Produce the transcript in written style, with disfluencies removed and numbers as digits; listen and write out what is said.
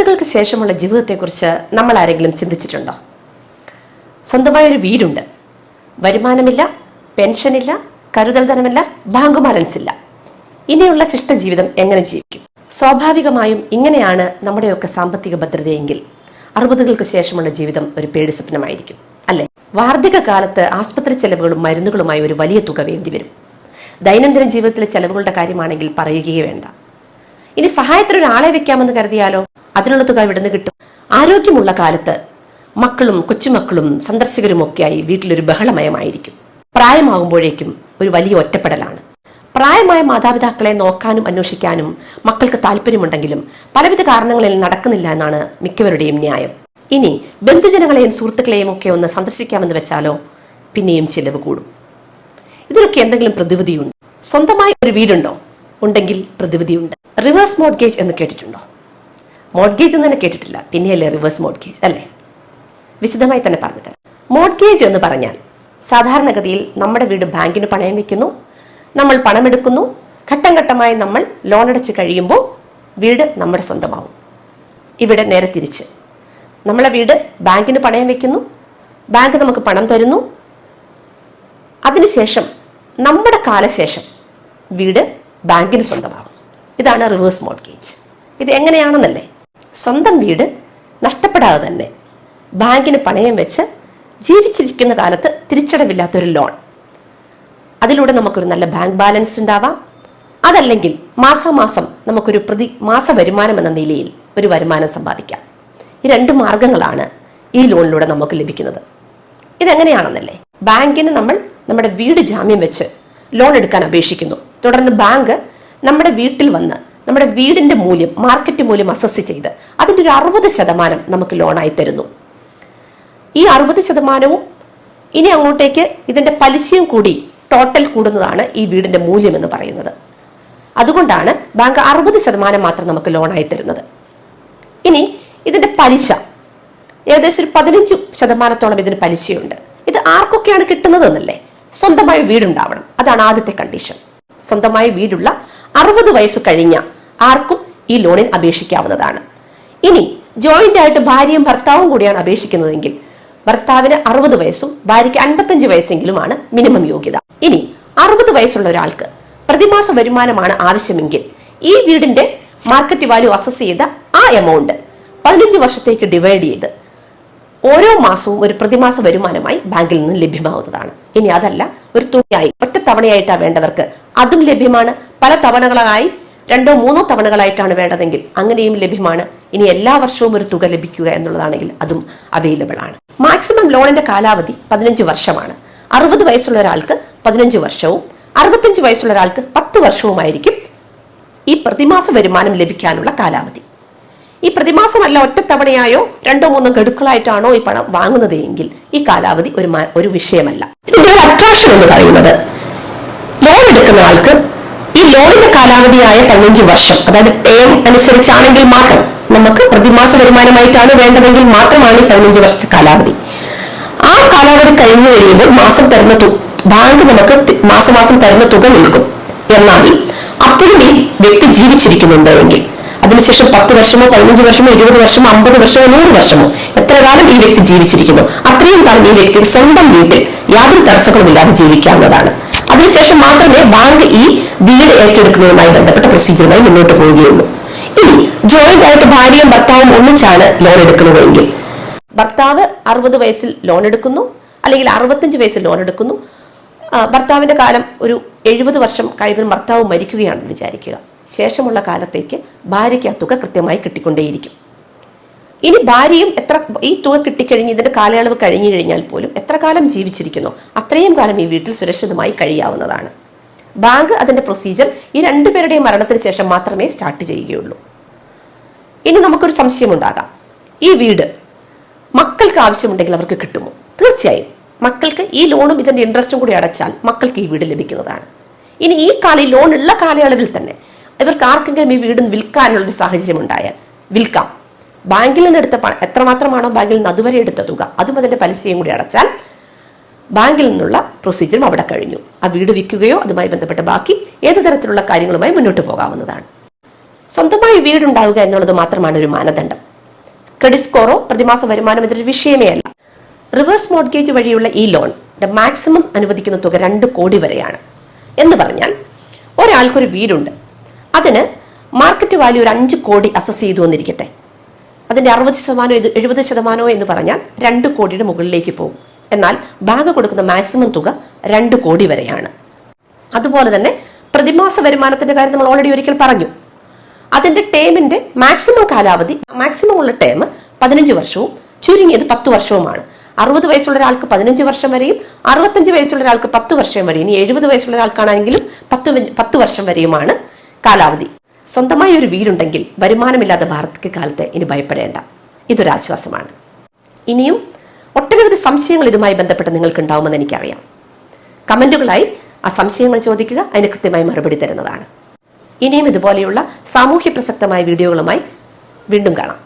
60കൾക്ക് ശേഷമുള്ള ജീവിതത്തെക്കുറിച്ച് നമ്മൾ ആരെങ്കിലും ചിന്തിച്ചിട്ടുണ്ടോ? സ്വന്തമായൊരു വീടുണ്ട്, വരുമാനമില്ല, പെൻഷനില്ല, കരുതൽ ധനമില്ല, ബാങ്ക് ബാലൻസ് ഇല്ല. ഇനിയുള്ള ശിഷ്ടജീവിതം എങ്ങനെ ജീവിക്കും? സ്വാഭാവികമായും ഇങ്ങനെയാണ് നമ്മുടെയൊക്കെ സാമ്പത്തിക ഭദ്രതയെങ്കിൽ 60കൾക്ക് ശേഷമുള്ള ജീവിതം ഒരു പേടി സ്വപ്നമായിരിക്കും, അല്ലെ? വാർദ്ധക്യ കാലത്ത് ആശുപത്രി ചെലവുകളും മരുന്നുകളുമായി ഒരു വലിയ തുക വേണ്ടിവരും. ദൈനംദിന ജീവിതത്തിലെ ചെലവുകളുടെ കാര്യമാണെങ്കിൽ പറയുകയേ വേണ്ട. ഇനി സഹായത്തിന് ഒരാളെ വെക്കാമെന്ന് കരുതിയാലോ? അതിനുള്ള തുക ഇവിടുന്ന് കിട്ടും. ആരോഗ്യമുള്ള കാലത്ത് മക്കളും കൊച്ചുമക്കളും സന്ദർശകരുമൊക്കെയായി വീട്ടിലൊരു ബഹളമയമായിരിക്കും. പ്രായമാകുമ്പോഴേക്കും ഒരു വലിയ ഒറ്റപ്പെടലാണ്. പ്രായമായ മാതാപിതാക്കളെ നോക്കാനും അന്വേഷിക്കാനും മക്കൾക്ക് താല്പര്യമുണ്ടെങ്കിലും പലവിധ കാരണങ്ങളിൽ നടക്കുന്നില്ല എന്നാണ് മിക്കവരുടെയും ന്യായം. ഇനി ബന്ധുജനങ്ങളെയും സുഹൃത്തുക്കളെയും ഒക്കെ ഒന്ന് സന്ദർശിക്കാമെന്ന് വെച്ചാലോ പിന്നെയും ചിലവ് കൂടും. ഇതിനൊക്കെ എന്തെങ്കിലും പ്രതിവിധിയുണ്ട്? സ്വന്തമായി ഒരു വീടുണ്ടോ? ഉണ്ടെങ്കിൽ പ്രതിവിധിയുണ്ട്. റിവേഴ്സ് മോർഗേജ് എന്ന് കേട്ടിട്ടുണ്ടോ? മോർഗേജ് എന്ന് തന്നെ കേട്ടിട്ടില്ല, പിന്നെയല്ലേ റിവേഴ്സ് മോർഗേജ്, അല്ലേ? വിശദമായി തന്നെ പറഞ്ഞു തരാം. മോർഗേജ് എന്ന് പറഞ്ഞാൽ സാധാരണഗതിയിൽ നമ്മുടെ വീട് ബാങ്കിന് പണയം വെക്കുന്നു, നമ്മൾ പണമെടുക്കുന്നു, ഘട്ടം ഘട്ടമായി നമ്മൾ ലോൺ അടച്ച് കഴിയുമ്പോൾ വീട് നമ്മുടെ സ്വന്തമാവും. ഇവിടെ നേരെ തിരിച്ച്, നമ്മളെ വീട് ബാങ്കിന് പണയം വെക്കുന്നു, ബാങ്ക് നമുക്ക് പണം തരുന്നു, അതിനുശേഷം നമ്മുടെ കാലശേഷം വീട് ബാങ്കിന് സ്വന്തമാകുന്നു. ഇതാണ് റിവേഴ്സ് മോർഗേജ്. ഇത് എങ്ങനെയാണെന്നല്ലേ? സ്വന്തം വീട് നഷ്ടപ്പെടാതെ തന്നെ ബാങ്കിന് പണയം വെച്ച് ജീവിച്ചിരിക്കുന്ന കാലത്ത് തിരിച്ചടവില്ലാത്തൊരു ലോൺ, അതിലൂടെ നമുക്കൊരു നല്ല ബാങ്ക് ബാലൻസ് ഉണ്ടാവാം. അതല്ലെങ്കിൽ മാസാമാസം നമുക്കൊരു മാസ വരുമാനം എന്ന നിലയിൽ ഒരു വരുമാനം സമ്പാദിക്കാം. ഈ 2 മാർഗങ്ങളാണ് ഈ ലോണിലൂടെ നമുക്ക് ലഭിക്കുന്നത്. ഇതെങ്ങനെയാണെന്നല്ലേ? ബാങ്കിന് നമ്മൾ നമ്മുടെ വീട് ജാമ്യം വെച്ച് ലോൺ എടുക്കാൻ അപേക്ഷിക്കുന്നു. തുടർന്ന് ബാങ്ക് നമ്മുടെ വീട്ടിൽ വന്ന് നമ്മുടെ വീടിന്റെ മൂല്യം, മാർക്കറ്റ് മൂല്യം അസസ് ചെയ്ത് അതിൻ്റെ ഒരു 60% നമുക്ക് ലോണായി തരുന്നു. ഈ 60% ഇനി അങ്ങോട്ടേക്ക് ഇതിന്റെ പലിശയും കൂടി ടോട്ടൽ കൂടുന്നതാണ് ഈ വീടിന്റെ മൂല്യം എന്ന് പറയുന്നത്. അതുകൊണ്ടാണ് ബാങ്ക് 60% മാത്രം നമുക്ക് ലോണായി തരുന്നത്. ഇനി ഇതിന്റെ പലിശ ഏകദേശം ഒരു 15% ഇതിന് പലിശയുണ്ട്. ഇത് ആർക്കൊക്കെയാണ് കിട്ടുന്നത് എന്നല്ലേ? സ്വന്തമായി വീടുണ്ടാവണം, അതാണ് ആദ്യത്തെ കണ്ടീഷൻ. സ്വന്തമായി വീടുള്ള 60 വയസ്സ് കഴിഞ്ഞ ആർക്കും ഈ ലോണിന് അപേക്ഷിക്കാവുന്നതാണ്. ഇനി ജോയിന്റ് ആയിട്ട് ഭാര്യയും ഭർത്താവും കൂടിയാണ് അപേക്ഷിക്കുന്നതെങ്കിൽ ഭർത്താവിന് 60 വയസ്സും ഭാര്യയ്ക്ക് 55 വയസ്സെങ്കിലുമാണ് മിനിമം യോഗ്യത. ഇനി 60 വയസ്സുള്ള ഒരാൾക്ക് പ്രതിമാസ വരുമാനമാണ് ആവശ്യമെങ്കിൽ ഈ വീടിന്റെ മാർക്കറ്റ് വാല്യൂ അസസ് ചെയ്ത ആ എമൗണ്ട് 15 വർഷത്തേക്ക് ഡിവൈഡ് ചെയ്ത് ഓരോ മാസവും ഒരു പ്രതിമാസ വരുമാനമായി ബാങ്കിൽ നിന്ന് ലഭ്യമാവുന്നതാണ്. ഇനി അതല്ല, ഒരു തുകയായി ഒറ്റ തവണയായിട്ടാണ് വേണ്ടവർക്ക് അതും ലഭ്യമാണ്. പല തവണകളായി 2 or 3 തവണകളായിട്ടാണ് വേണ്ടതെങ്കിൽ അങ്ങനെയും ലഭ്യമാണ്. ഇനി എല്ലാ വർഷവും ഒരു തുക ലഭിക്കുക എന്നുള്ളതാണെങ്കിൽ അതും അവൈലബിൾ ആണ്. മാക്സിമം ലോണിന്റെ കാലാവധി 15 വർഷമാണ്. 60 വയസ്സുള്ള ഒരാൾക്ക് 15 വർഷവും 65 വയസ്സുള്ള ഒരാൾക്ക് 10 വർഷവുമായിരിക്കും ഈ പ്രതിമാസ വരുമാനം ലഭിക്കാനുള്ള കാലാവധി. ഈ പ്രതിമാസമല്ല, ഒറ്റത്തവണയായോ 2 or 3 ഗഡുക്കളായിട്ടാണോ ഈ പണം വാങ്ങുന്നത് എങ്കിൽ ഈ കാലാവധി ഒരു വിഷയമല്ല. ഇതിന്റെ ഒരു അട്രാക്ഷൻ എന്ന് പറയുന്നത്, ലോൺ എടുക്കുന്ന ആൾക്ക് ഈ ലോണിന്റെ കാലാവധിയായ 15 വർഷം, അതായത് ടേം അനുസരിച്ചാണെങ്കിൽ മാത്രം, നമുക്ക് പ്രതിമാസ വരുമാനമായിട്ടാണ് വേണ്ടതെങ്കിൽ മാത്രമാണ് ഈ 15 വർഷത്തെ കാലാവധി. ആ കാലാവധി കഴിഞ്ഞു കഴിയുമ്പോൾ ബാങ്ക് നമുക്ക് മാസമാസം തരുന്ന തുക നിൽക്കും. എന്നാൽ അപ്പോഴും ഈ വ്യക്തി ജീവിച്ചിരിക്കുന്നുണ്ട് എങ്കിൽ അതിനുശേഷം 10 വർഷമോ 15 വർഷമോ 20 വർഷമോ 50 വർഷമോ 100 വർഷമോ എത്ര കാലം ഈ വ്യക്തി ജീവിച്ചിരിക്കുന്നു അത്രയും കാലം ഈ വ്യക്തിക്ക് സ്വന്തം വീട്ടിൽ യാതൊരു തടസ്സങ്ങളുമില്ലാതെ ജീവിക്കാവുന്നതാണ്. അതിനുശേഷം മാത്രമേ ബാങ്ക് ഈ വീട് ഏറ്റെടുക്കുന്നതുമായി ബന്ധപ്പെട്ട പ്രൊസീജിയറുമായി മുന്നോട്ട് പോവുകയുള്ളൂ. ഇനി ജോയിന്റ് ആയിട്ട് ഭാര്യയും ഭർത്താവും ഒന്നിച്ചാണ് ലോൺ എടുക്കുന്നതെങ്കിൽ, ഭർത്താവ് 60 വയസ്സിൽ ലോൺ എടുക്കുന്നു, അല്ലെങ്കിൽ 65 വയസ്സിൽ ലോൺ എടുക്കുന്നു. ഭർത്താവിന്റെ കാലം ഒരു 70 വർഷം കഴിയുമ്പോൾ ഭർത്താവ് മരിക്കുകയാണെന്ന് വിചാരിക്കുക. ശേഷമുള്ള കാലത്തേക്ക് ഭാര്യയ്ക്ക് ആ തുക കൃത്യമായി കിട്ടിക്കൊണ്ടേയിരിക്കും. ഇനി ഭാര്യയും ഈ തുക കിട്ടിക്കഴിഞ്ഞ് ഇതിന്റെ കാലയളവ് കഴിഞ്ഞു കഴിഞ്ഞാൽ പോലും എത്ര കാലം ജീവിച്ചിരിക്കുന്നു അത്രയും കാലം ഈ വീട്ടിൽ സുരക്ഷിതമായി കഴിയാവുന്നതാണ്. ബാങ്ക് അതിന്റെ പ്രൊസീജിയർ ഈ 2 പേരുടെയും മരണത്തിന് ശേഷം മാത്രമേ സ്റ്റാർട്ട് ചെയ്യുകയുള്ളൂ. ഇനി നമുക്കൊരു സംശയമുണ്ടാകാം, ഈ വീട് മക്കൾക്ക് ആവശ്യമുണ്ടെങ്കിൽ അവർക്ക് കിട്ടുമോ? തീർച്ചയായും മക്കൾക്ക് ഈ ലോണും ഇതിന്റെ ഇൻട്രസ്റ്റും കൂടി അടച്ചാൽ മക്കൾക്ക് ഈ വീട് ലഭിക്കുന്നതാണ്. ഇനി ഈ ലോൺ ഉള്ള കാലയളവിൽ തന്നെ ഇവർക്ക് ആർക്കെങ്കിലും ഈ വീട് വിൽക്കാനുള്ളൊരു സാഹചര്യം ഉണ്ടായാൽ വിൽക്കാം. ബാങ്കിൽ നിന്ന് എടുത്ത പണം എത്രമാത്രമാണോ ബാങ്കിൽ നിന്ന് അതുവരെ എടുത്ത തുക, അതും അതിന്റെ പലിശയും കൂടി അടച്ചാൽ ബാങ്കിൽ നിന്നുള്ള പ്രൊസീജിയറും അവിടെ കഴിഞ്ഞു. ആ വീട് വിൽക്കുകയോ അതുമായി ബന്ധപ്പെട്ട ബാക്കി ഏത് തരത്തിലുള്ള കാര്യങ്ങളുമായി മുന്നോട്ട് പോകാവുന്നതാണ്. സ്വന്തമായി വീടുണ്ടാവുക എന്നുള്ളത് മാത്രമാണ് ഒരു മാനദണ്ഡം. ക്രെഡിറ്റ് സ്കോറോ പ്രതിമാസ വരുമാനം ഇതൊരു വിഷയമേ അല്ല. റിവേഴ്സ് മോർഗേജ് വഴിയുള്ള ഈ ലോണിന്റെ മാക്സിമം അനുവദിക്കുന്ന തുക 2 കോടി വരെയാണ്. എന്ന് പറഞ്ഞാൽ ഒരാൾക്കൊരു വീടുണ്ട്, അതിന് മാർക്കറ്റ് വാല്യൂ ഒരു 5 കോടി അസസ് ചെയ്തു വന്നിരിക്കട്ടെ, അതിന്റെ 60% 70% എന്ന് പറഞ്ഞാൽ 2 കോടിയുടെ മുകളിലേക്ക് പോകും. എന്നാൽ ബാങ്ക് കൊടുക്കുന്ന മാക്സിമം തുക 2 കോടി വരെയാണ്. അതുപോലെ തന്നെ പ്രതിമാസ വരുമാനത്തിന്റെ കാര്യം നമ്മൾ ഓൾറെഡി ഒരിക്കൽ പറഞ്ഞു. അതിന്റെ ടേമിന്റെ മാക്സിമം കാലാവധി, മാക്സിമം ഉള്ള ടേം 15 വർഷവും ചുരുങ്ങിയത് 10 വർഷവുമാണ്. 60 വയസ്സുള്ള ഒരാൾക്ക് 15 വർഷം വരെയും 65 വയസ്സുള്ള ഒരാൾക്ക് 10 വർഷം വരെയും, ഇനി 70 വയസ്സുള്ള ഒരാൾക്കാണെങ്കിലും 10 വർഷം വരെയുമാണ് കാലാവധി. സ്വന്തമായി ഒരു വീടുണ്ടെങ്കിൽ വരുമാനമില്ലാത്ത വാർദ്ധക്യകാലത്തെ ഇനി ഭയപ്പെടേണ്ട, ഇതൊരാശ്വാസമാണ്. ഇനിയും ഒട്ടനവധി സംശയങ്ങൾ ഇതുമായി ബന്ധപ്പെട്ട് നിങ്ങൾക്ക് ഉണ്ടാവുമെന്ന് എനിക്കറിയാം. കമന്റുകളായി ആ സംശയങ്ങൾ ചോദിക്കുക, അതിന് കൃത്യമായി മറുപടി തരുന്നതാണ്. ഇനിയും ഇതുപോലെയുള്ള സാമൂഹ്യ പ്രസക്തമായ വീഡിയോകളുമായി വീണ്ടും കാണാം.